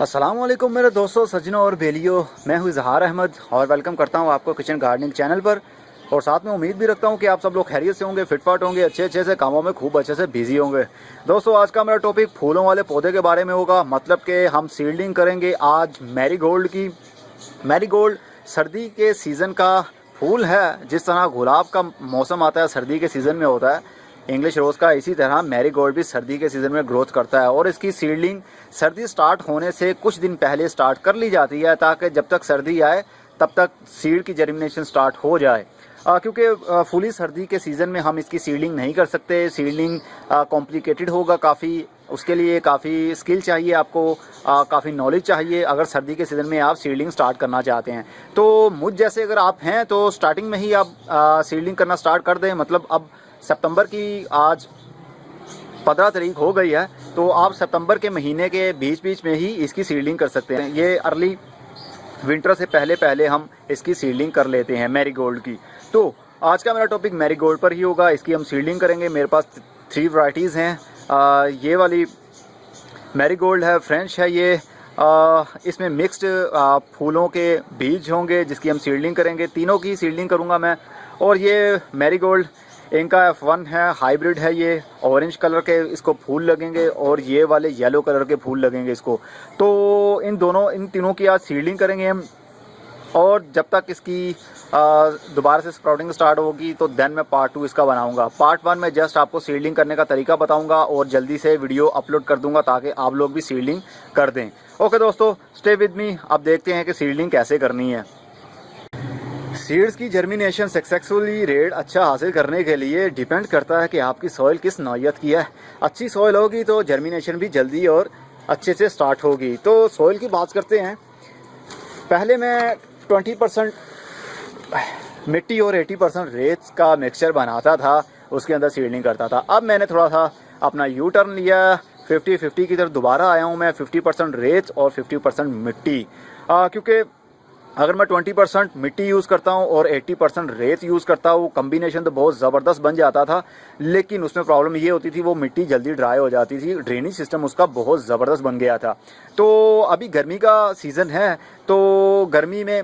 अस्सलाम वालेकुम मेरे दोस्तों, सज्जनों और बेलियों। मैं हूँ इजहार अहमद और वेलकम करता हूँ आपको किचन गार्डनिंग चैनल पर। और साथ में उम्मीद भी रखता हूँ कि आप सब लोग खैरियत से होंगे, फिटफाट होंगे, अच्छे से कामों में खूब अच्छे से बिजी होंगे। दोस्तों, आज का मेरा टॉपिक फूलों वाले पौधे के बारे में होगा। मतलब कि हम सीडलिंग करेंगे आज मैरीगोल्ड की। मैरीगोल्ड सर्दी के सीज़न का फूल है। जिस तरह गुलाब का मौसम आता है सर्दी के सीज़न में होता है, इंग्लिश रोज़ का, इसी तरह मैरीगोल्ड भी सर्दी के सीज़न में ग्रोथ करता है। और इसकी सीडलिंग सर्दी स्टार्ट होने से कुछ दिन पहले स्टार्ट कर ली जाती है, ताकि जब तक सर्दी आए तब तक सीड की जर्मिनेशन स्टार्ट हो जाए। क्योंकि फुली सर्दी के सीज़न में हम इसकी सीडलिंग नहीं कर सकते। सीडलिंग कॉम्प्लिकेटेड होगा काफ़ी, उसके लिए काफ़ी स्किल चाहिए आपको, काफ़ी नॉलेज चाहिए अगर सर्दी के सीज़न में आप सीडलिंग स्टार्ट करना चाहते हैं। तो मुझ जैसे अगर आप हैं तो स्टार्टिंग में ही आप सीडलिंग करना स्टार्ट कर दें। मतलब अब सितंबर की आज 15 तारीख हो गई है, तो आप सितंबर के महीने के बीच में ही इसकी सीडलिंग कर सकते हैं। ये अर्ली विंटर से पहले हम इसकी सीडलिंग कर लेते हैं मैरीगोल्ड की। तो आज का मेरा टॉपिक मैरीगोल्ड पर ही होगा। इसकी हम सीडलिंग करेंगे। मेरे पास 3 वैरायटीज़ हैं। ये वाली मैरीगोल्ड है, फ्रेंच है ये। इसमें मिक्स्ड फूलों के बीज होंगे जिसकी हम सीडलिंग करेंगे। तीनों की सीडलिंग करूँगा मैं। और ये मैरीगोल्ड इनका F1 है, हाइब्रिड है। ये ऑरेंज कलर के इसको फूल लगेंगे और ये वाले येलो कलर के फूल लगेंगे इसको। तो इन तीनों की आज सीडलिंग करेंगे हम। और जब तक इसकी दोबारा से स्प्राउटिंग स्टार्ट होगी तो देन मैं पार्ट 2 इसका बनाऊंगा। पार्ट 1 में जस्ट आपको सीडलिंग करने का तरीका बताऊंगा और जल्दी से वीडियो अपलोड कर दूंगा ताकि आप लोग भी सीडलिंग कर दें। ओके दोस्तों, स्टे विद मी। अब देखते हैं कि सीडलिंग कैसे करनी है। सीड्स की जर्मिनेशन सक्सेसफुली रेट अच्छा हासिल करने के लिए डिपेंड करता है कि आपकी सॉइल किस नौइयत की है। अच्छी सॉइल होगी तो जर्मिनेशन भी जल्दी और अच्छे से स्टार्ट होगी। तो सॉइल की बात करते हैं। पहले मैं 20% मिट्टी और 80% रेत का मिक्सचर बनाता था, उसके अंदर सीडलिंग करता था। अब मैंने थोड़ा सा अपना यू टर्न लिया, 50-50 की तरफ दोबारा आया हूँ मैं। 50% रेत और 50% मिट्टी। क्योंकि अगर मैं 20% मिट्टी यूज़ करता हूँ और 80% रेत यूज़ करता हूँ, कम्बिनेशन तो बहुत ज़बरदस्त बन जाता था। लेकिन उसमें प्रॉब्लम ये होती थी, वो मिट्टी जल्दी ड्राई हो जाती थी। ड्रेनेज सिस्टम उसका बहुत ज़बरदस्त बन गया था। तो अभी गर्मी का सीज़न है, तो गर्मी में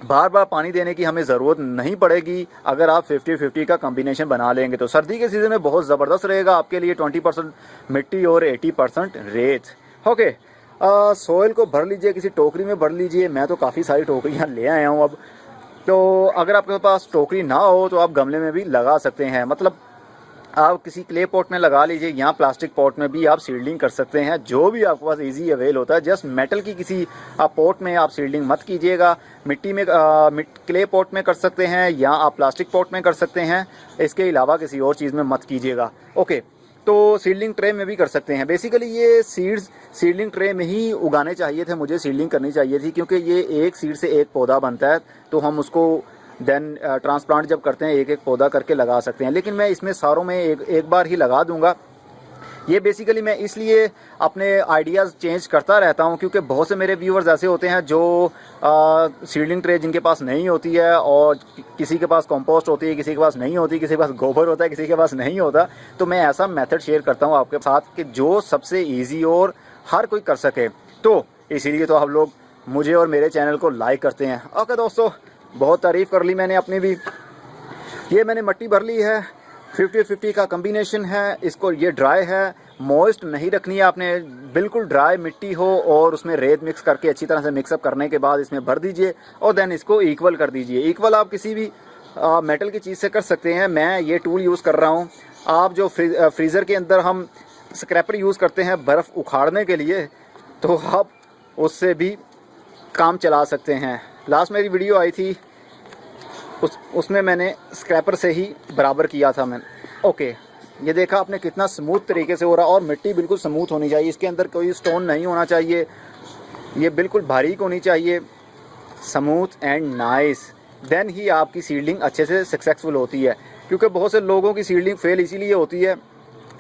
बार बार पानी देने की हमें ज़रूरत नहीं पड़ेगी अगर आप 50-50 का कम्बिनेशन बना लेंगे। तो सर्दी के सीज़न में बहुत ज़बरदस्त रहेगा आपके लिए 20% मिट्टी और 80% रेत। ओके, सॉइल को भर लीजिए, किसी टोकरी में भर लीजिए। मैं तो काफ़ी सारी टोकरियाँ ले आया हूँ अब। तो अगर आपके पास टोकरी ना हो तो आप गमले में भी लगा सकते हैं। मतलब आप किसी क्ले पॉट में लगा लीजिए या प्लास्टिक पॉट में भी आप सीडलिंग कर सकते हैं, जो भी आपके पास इजी अवेल होता है। जस्ट मेटल की किसी पॉट में आप सीडलिंग मत कीजिएगा। मिट्टी में क्ले पॉट में कर सकते हैं या आप प्लास्टिक पॉट में कर सकते हैं। इसके अलावा किसी और चीज़ में मत कीजिएगा। ओके, तो सीडलिंग ट्रे में भी कर सकते हैं। बेसिकली ये सीड्स सीडलिंग ट्रे में ही उगाने चाहिए थे, मुझे सीडलिंग करनी चाहिए थी, क्योंकि ये एक सीड से एक पौधा बनता है। तो हम उसको देन ट्रांसप्लांट जब करते हैं एक एक पौधा करके लगा सकते हैं। लेकिन मैं इसमें सारों में एक बार ही लगा दूंगा। ये बेसिकली मैं इसलिए अपने आइडियाज़ चेंज करता रहता हूँ, क्योंकि बहुत से मेरे व्यूअर्स ऐसे होते हैं जो सीडलिंग ट्रे जिनके पास नहीं होती है, और किसी के पास कंपोस्ट होती है, किसी के पास नहीं होती, किसी के पास गोबर होता है, किसी के पास नहीं होता। तो मैं ऐसा मेथड शेयर करता हूँ आपके साथ कि जो सबसे ईजी और हर कोई कर सके। तो इसीलिए तो आप लोग मुझे और मेरे चैनल को लाइक करते हैं। ओके दोस्तों, बहुत तारीफ़ कर ली मैंने अपनी भी। ये मैंने मिट्टी भर ली है, 50-50 का कम्बिनेशन है। इसको ये ड्राई है, मॉइस्ट नहीं रखनी है आपने, बिल्कुल ड्राई मिट्टी हो और उसमें रेत मिक्स करके अच्छी तरह से मिक्सअप करने के बाद इसमें भर दीजिए और देन इसको इक्वल कर दीजिए। इक्वल आप किसी भी मेटल की चीज़ से कर सकते हैं। मैं ये टूल यूज़ कर रहा हूँ। आप जो फ्रीज़र के अंदर हम स्क्रैपर यूज़ करते हैं बर्फ़ उखाड़ने के लिए, तो आप उससे भी काम चला सकते हैं। लास्ट मेरी वीडियो आई थी उसमें मैंने स्क्रैपर से ही बराबर किया था मैंने। ओके, ये देखा आपने कितना स्मूथ तरीके से हो रहा, और मिट्टी बिल्कुल स्मूथ होनी चाहिए। इसके अंदर कोई स्टोन नहीं होना चाहिए, ये बिल्कुल बारीक होनी चाहिए, स्मूथ एंड नाइस। देन ही आपकी सीडलिंग अच्छे से सक्सेसफुल होती है। क्योंकि बहुत से लोगों की सीडलिंग फेल इसीलिए होती है,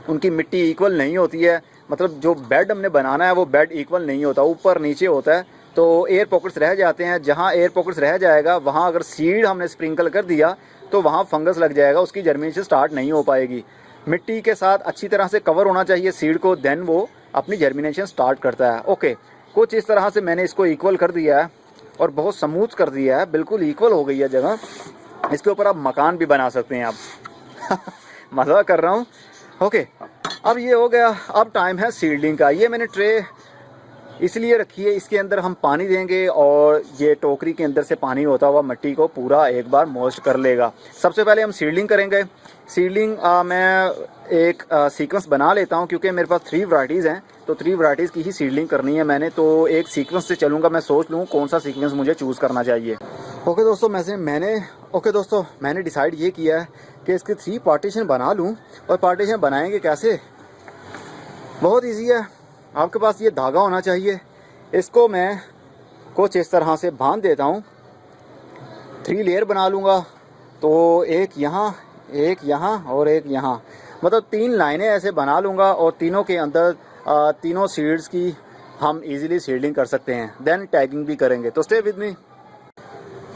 उनकी मिट्टी इक्वल नहीं होती है। मतलब जो बेड हमने बनाना है वो बेड इक्वल नहीं होता, ऊपर नीचे होता है, तो एयर पॉकेट्स रह जाते हैं। जहाँ एयर पॉकेट्स रह जाएगा वहाँ अगर सीड हमने स्प्रिंकल कर दिया तो वहाँ फंगस लग जाएगा, उसकी जर्मिनेशन स्टार्ट नहीं हो पाएगी। मिट्टी के साथ अच्छी तरह से कवर होना चाहिए सीड को, देन वो अपनी जर्मिनेशन स्टार्ट करता है। ओके, कुछ इस तरह से मैंने इसको इक्वल कर दिया है और बहुत स्मूथ कर दिया है, बिल्कुल इक्वल हो गई है जगह। इसके ऊपर आप मकान भी बना सकते हैं आप मज़ा कर रहा हूँ। ओके, अब ये हो गया। अब टाइम है सीडलिंग का। ये मैंने ट्रे इसलिए रखी है, इसके अंदर हम पानी देंगे और ये टोकरी के अंदर से पानी होता हुआ मिट्टी को पूरा एक बार मॉइस्ट कर लेगा। सबसे पहले हम सीडलिंग करेंगे। सीडलिंग मैं एक सीक्वेंस बना लेता हूँ क्योंकि मेरे पास 3 वैराइटीज़ हैं, तो 3 वैराइटीज़ की ही सीडलिंग करनी है मैंने, तो एक सीक्वेंस से चलूँगा। मैं सोच लूँ कौन सा सीक्वेंस मुझे चूज़ करना चाहिए। ओके दोस्तों, मैंने डिसाइड ये किया है कि इसके 3 पार्टीशन बना लूँ। और पार्टीशन बनाएंगे कैसे? बहुत ईजी है। आपके पास ये धागा होना चाहिए, इसको मैं कुछ इस तरह से बांध देता हूँ। 3 लेयर बना लूँगा, तो एक यहाँ और एक यहाँ, मतलब 3 लाइनें ऐसे बना लूँगा और तीनों के अंदर तीनों सीड्स की हम इजीली सीडलिंग कर सकते हैं। देन टैगिंग भी करेंगे, तो स्टे विद मी।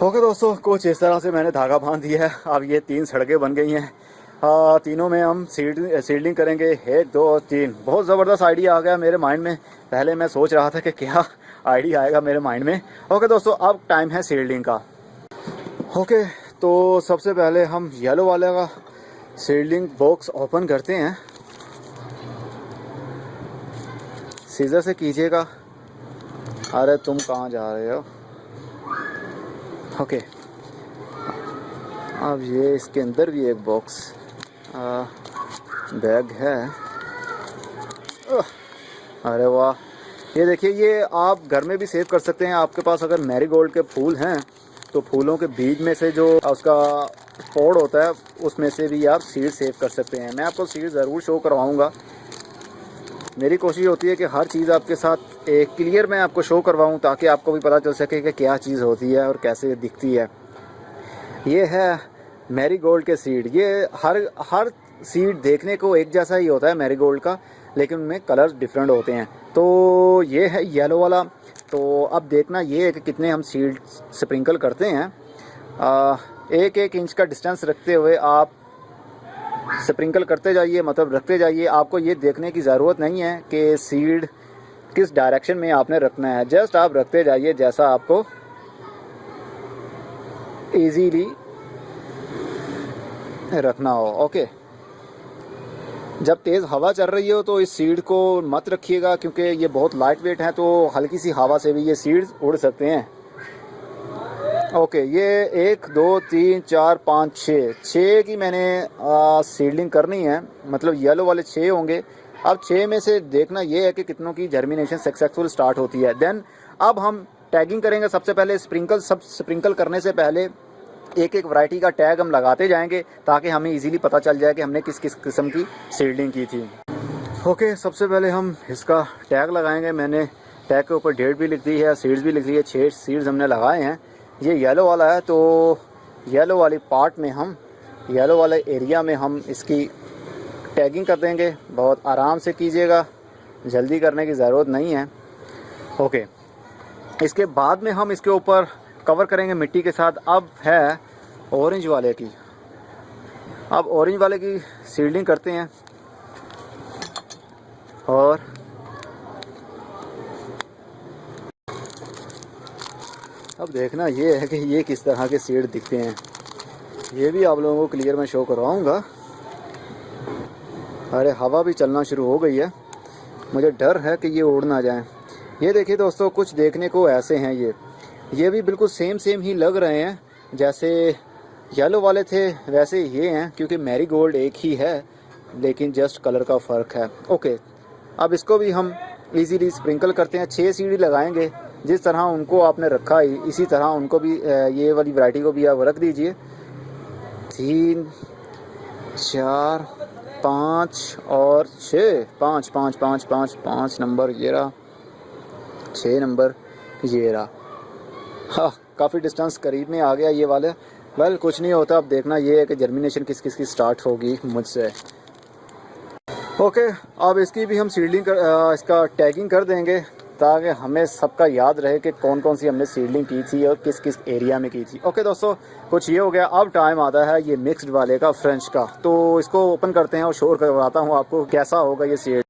ओके दोस्तों, कुछ इस तरह से मैंने धागा बांध दिया है। अब ये 3 सड़कें बन गई हैं। तीनों में हम सीडलिंग करेंगे, 1 2 और 3। बहुत ज़बरदस्त आइडिया आ गया मेरे माइंड में। पहले मैं सोच रहा था कि क्या आइडिया आएगा मेरे माइंड में। ओके दोस्तों, अब टाइम है सीडलिंग का। ओके, तो सबसे पहले हम येलो वाले का सीडलिंग बॉक्स ओपन करते हैं। सीजर से कीजिएगा। अरे तुम कहाँ जा रहे हो? ओके, अब ये इसके अंदर भी एक बॉक्स बैग है। अरे वाह, ये देखिए, ये आप घर में भी सेव कर सकते हैं। आपके पास अगर मैरीगोल्ड के फूल हैं तो फूलों के बीज में से जो उसका पोड होता है उसमें से भी आप सीड सेव कर सकते हैं। मैं आपको सीड ज़रूर शो करवाऊंगा। मेरी कोशिश होती है कि हर चीज़ आपके साथ एक क्लियर मैं आपको शो करवाऊं, ताकि आपको भी पता चल सके कि क्या चीज़ होती है और कैसे दिखती है। ये है मैरीगोल्ड के सीड। ये हर सीड देखने को एक जैसा ही होता है मैरीगोल्ड का, लेकिन उनमें कलर्स डिफरेंट होते हैं। तो ये है येलो वाला। तो अब देखना ये है कि कितने हम सीड स्प्रिंकल करते हैं। 1-1 इंच का डिस्टेंस रखते हुए आप स्प्रिंकल करते जाइए, मतलब रखते जाइए। आपको ये देखने की ज़रूरत नहीं है कि सीड किस डायरेक्शन में आपने रखना है, जस्ट आप रखते जाइए जैसा आपको इजीली रखना हो। ओके, जब तेज़ हवा चल रही हो तो इस सीड को मत रखिएगा, क्योंकि ये बहुत लाइट वेट है, तो हल्की सी हवा से भी ये सीड्स उड़ सकते हैं। ओके, ये 1 2 3 4 5 6 की मैंने सीडलिंग करनी है, मतलब येलो वाले 6 होंगे। अब 6 में से देखना ये है कि कितनों की जर्मिनेशन सक्सेसफुल स्टार्ट होती है। देन अब हम टैगिंग करेंगे। सबसे पहले स्प्रिंकल करने से पहले एक वैरायटी का टैग हम लगाते जाएंगे, ताकि हमें इजीली पता चल जाए कि हमने किस किस किस्म की सीडलिंग की थी। ओके, सबसे पहले हम इसका टैग लगाएंगे। मैंने टैग के ऊपर डेट भी लिख दी है, सीड्स भी लिख दी है। 6 सीड्स हमने लगाए हैं। ये येलो वाला है, तो येलो वाली पार्ट में हम, येलो वाले एरिया में हम इसकी टैगिंग कर देंगे। बहुत आराम से कीजिएगा, जल्दी करने की ज़रूरत नहीं है। ओके, इसके बाद में हम इसके ऊपर कवर करेंगे मिट्टी के साथ। अब है ऑरेंज वाले की। अब ऑरेंज वाले की सीडलिंग करते हैं। और अब देखना ये है कि ये किस तरह के सीड दिखते हैं। ये भी आप लोगों को क्लियर मैं शो करवाऊंगा। अरे हवा भी चलना शुरू हो गई है, मुझे डर है कि ये उड़ ना जाए। ये देखिए दोस्तों, कुछ देखने को ऐसे हैं। ये भी बिल्कुल सेम ही लग रहे हैं जैसे येलो वाले थे, वैसे ये हैं, क्योंकि मैरीगोल्ड एक ही है, लेकिन जस्ट कलर का फ़र्क है। ओके, अब इसको भी हम इजीली स्प्रिंकल करते हैं। 6 सीढ़ी लगाएंगे। जिस तरह उनको आपने रखा इसी तरह उनको भी, ये वाली वैरायटी को भी आप रख दीजिए। 3 4 5 और 6, 5 5 5 5 5 नंबर ये रहा, 6 नंबर ये रहा। हाँ, काफ़ी डिस्टेंस करीब में आ गया ये वाले। वेल कुछ नहीं होता। अब देखना ये है कि जर्मिनेशन किस किस की स्टार्ट होगी मुझसे। ओके, अब इसकी भी हम सीडलिंग इसका टैगिंग कर देंगे, ताकि हमें सबका याद रहे कि कौन कौन सी हमने सीडलिंग की थी और किस किस एरिया में की थी। ओके दोस्तों, कुछ ये हो गया। अब टाइम आता है ये मिक्स्ड वाले का, फ्रेंच का। तो इसको ओपन करते हैं और शोर करवाता हूँ आपको कैसा होगा ये सीड।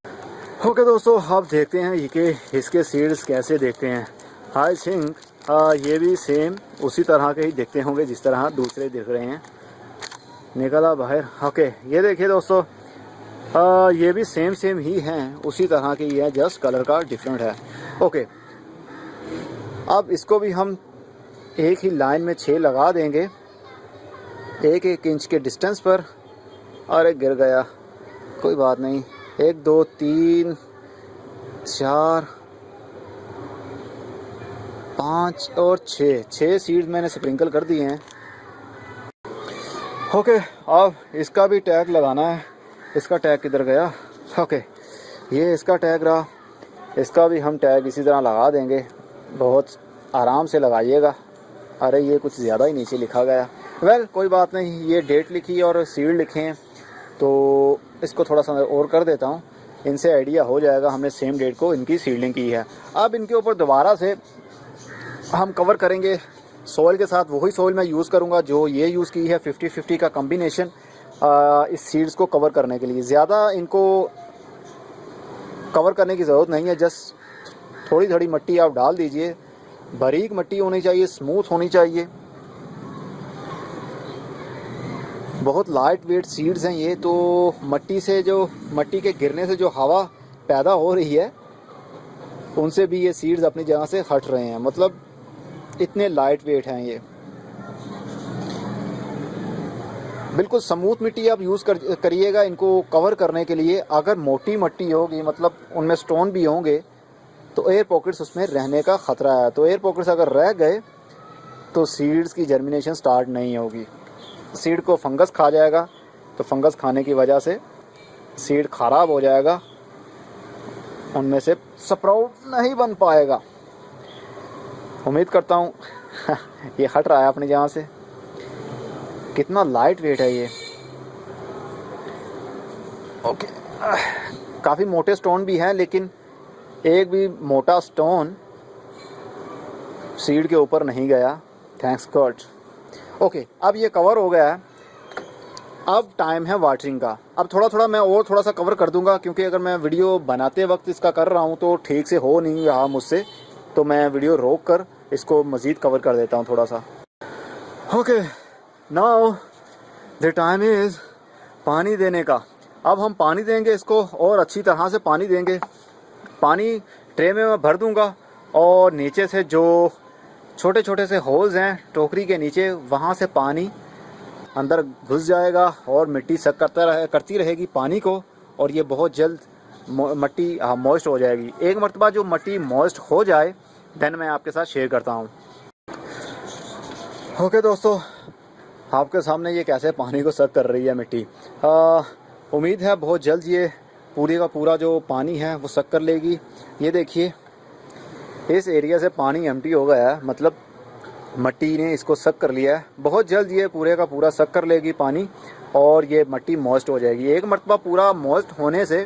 ओके दोस्तों, अब देखते हैं कि इसके सीड्स कैसे देखते हैं। आई थिंक ये भी सेम उसी तरह के ही दिखते होंगे जिस तरह दूसरे दिख रहे हैं। निकला बाहर। ओके, ये देखिए दोस्तों, ये भी सेम ही हैं, उसी तरह की है, जस्ट कलर का डिफरेंट है। ओके, अब इसको भी हम एक ही लाइन में 6 लगा देंगे, 1-1 इंच के डिस्टेंस पर। अरे गिर गया, कोई बात नहीं। 1 2 3 4 5 और 6 सीड्स मैंने स्प्रिंकल कर दिए हैं। ओके, अब इसका भी टैग लगाना है। इसका टैग किधर गया? ओके, ये इसका टैग रहा। इसका भी हम टैग इसी तरह लगा देंगे, बहुत आराम से लगाइएगा। अरे ये कुछ ज़्यादा ही नीचे लिखा गया। वेल कोई बात नहीं, ये डेट लिखी और सीड लिखे हैं, तो इसको थोड़ा सा और कर देता हूँ। इनसे आइडिया हो जाएगा हमने सेम डेट को इनकी सीडलिंग की है। अब इनके ऊपर दोबारा से हम कवर करेंगे सॉइल के साथ। वही सॉइल मैं यूज़ करूँगा जो ये यूज़ की है, 50-50 का कम्बिनेशन इस सीड्स को कवर करने के लिए। ज़्यादा इनको कवर करने की ज़रूरत नहीं है, जस्ट थोड़ी थोड़ी मिट्टी आप डाल दीजिए। बारीक मिट्टी होनी चाहिए, स्मूथ होनी चाहिए। बहुत लाइट वेट सीड्स हैं ये, तो मिट्टी के गिरने से जो हवा पैदा हो रही है उनसे भी ये सीड्स अपनी जगह से हट रहे हैं। मतलब इतने लाइट वेट हैं ये। बिल्कुल स्मूथ मिट्टी आप यूज़ करिएगा इनको कवर करने के लिए। अगर मोटी मिट्टी होगी, मतलब उनमें स्टोन भी होंगे, तो एयर पॉकेट्स उसमें रहने का ख़तरा है। तो एयर पॉकेट्स अगर रह गए तो सीड्स की जर्मिनेशन स्टार्ट नहीं होगी। सीड को फंगस खा जाएगा, तो फंगस खाने की वजह से सीड ख़राब हो जाएगा, उनमें से स्प्राउट नहीं बन पाएगा। उम्मीद करता हूँ ये हट रहा है अपनी जगह से। कितना लाइट वेट है ये। ओके, काफ़ी मोटे स्टोन भी हैं, लेकिन एक भी मोटा स्टोन सीड के ऊपर नहीं गया, थैंक्स गॉड। ओके, अब ये कवर हो गया है। अब टाइम है वाटरिंग का। अब थोड़ा मैं और थोड़ा सा कवर कर दूंगा, क्योंकि अगर मैं वीडियो बनाते वक्त इसका कर रहा हूँ तो ठीक से हो नहीं रहा मुझसे, तो मैं वीडियो रोक कर इसको मज़ीद कवर कर देता हूँ थोड़ा सा। Okay, now the time is पानी देने का। अब हम पानी देंगे इसको, और अच्छी तरह से पानी देंगे। पानी ट्रे में मैं भर दूंगा, और नीचे से जो छोटे छोटे से होल्स हैं टोकरी के नीचे, वहाँ से पानी अंदर घुस जाएगा और मिट्टी सक करती रहेगी पानी को, और ये बहुत जल्द मिट्टी मॉइस्ट हो जाएगी। एक मरतबा जो मिट्टी मॉइस्ट हो जाए देन मैं आपके साथ शेयर करता हूँ। ओके दोस्तों, आपके सामने ये कैसे पानी को सक कर रही है मिट्टी। उम्मीद है बहुत जल्द ये पूरे का पूरा जो पानी है वो सक कर लेगी। ये देखिए, इस एरिया से पानी एम्प्टी हो गया है, मतलब मिट्टी ने इसको सक कर लिया है। बहुत जल्द ये पूरे का पूरा सक कर लेगी पानी, और ये मिट्टी मॉइस्ट हो जाएगी। एक मरतबा पूरा मॉइस्ट होने से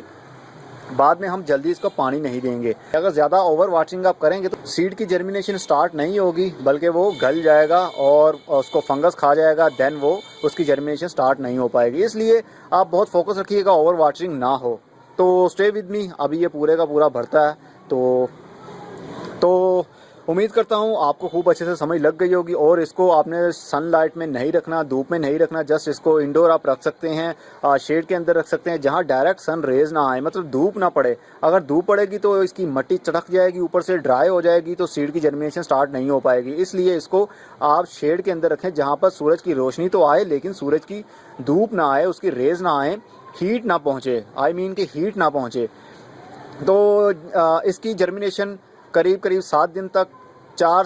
बाद में हम जल्दी इसको पानी नहीं देंगे। अगर ज़्यादा ओवर वाटरिंग आप करेंगे तो सीड की जर्मिनेशन स्टार्ट नहीं होगी, बल्कि वो गल जाएगा और उसको फंगस खा जाएगा। देन वो उसकी जर्मिनेशन स्टार्ट नहीं हो पाएगी। इसलिए आप बहुत फोकस रखिएगा ओवर वाटरिंग ना हो। तो स्टे विद मी, अभी ये पूरे का पूरा भरता है। तो उम्मीद करता हूँ आपको खूब अच्छे से समझ लग गई होगी। और इसको आपने सनलाइट में नहीं रखना, धूप में नहीं रखना। जस्ट इसको इंडोर आप रख सकते हैं, शेड के अंदर रख सकते हैं, जहाँ डायरेक्ट सन रेज ना आए, मतलब धूप ना पड़े। अगर धूप पड़ेगी तो इसकी मिट्टी चटक जाएगी, ऊपर से ड्राई हो जाएगी, तो सीड की जर्मिनेशन स्टार्ट नहीं हो पाएगी। इसलिए इसको आप शेड के अंदर रखें, जहाँ पर सूरज की रोशनी तो आए, लेकिन सूरज की धूप ना आए, उसकी रेज ना आए, हीट ना पहुँचे, आई मीन कि हीट ना पहुँचे। तो इसकी जर्मिनेशन करीब 7 दिन तक, 4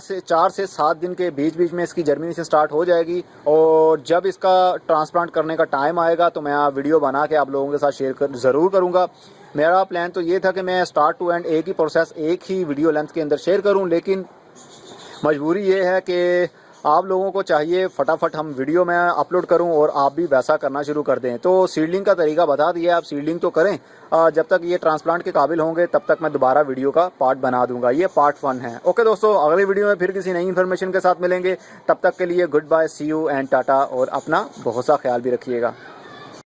से 7 दिन के बीच में इसकी जर्मिनेशन स्टार्ट हो जाएगी। और जब इसका ट्रांसप्लांट करने का टाइम आएगा तो मैं वीडियो बना के आप लोगों के साथ शेयर ज़रूर करूँगा। मेरा प्लान तो ये था कि मैं स्टार्ट टू एंड एक ही प्रोसेस एक ही वीडियो लेंथ के अंदर शेयर करूँ, लेकिन मजबूरी ये है कि आप लोगों को चाहिए फटाफट हम वीडियो में अपलोड करूं और आप भी वैसा करना शुरू कर दें। तो सीडलिंग का तरीका बता दिया, आप सीडलिंग तो करें, जब तक ये ट्रांसप्लांट के काबिल होंगे तब तक मैं दोबारा वीडियो का पार्ट बना दूंगा। ये पार्ट 1 है। ओके दोस्तों, अगली वीडियो में फिर किसी नई इन्फॉर्मेशन के साथ मिलेंगे। तब तक के लिए good bye, see you and tata, और अपना बहुत सा ख्याल भी रखिएगा।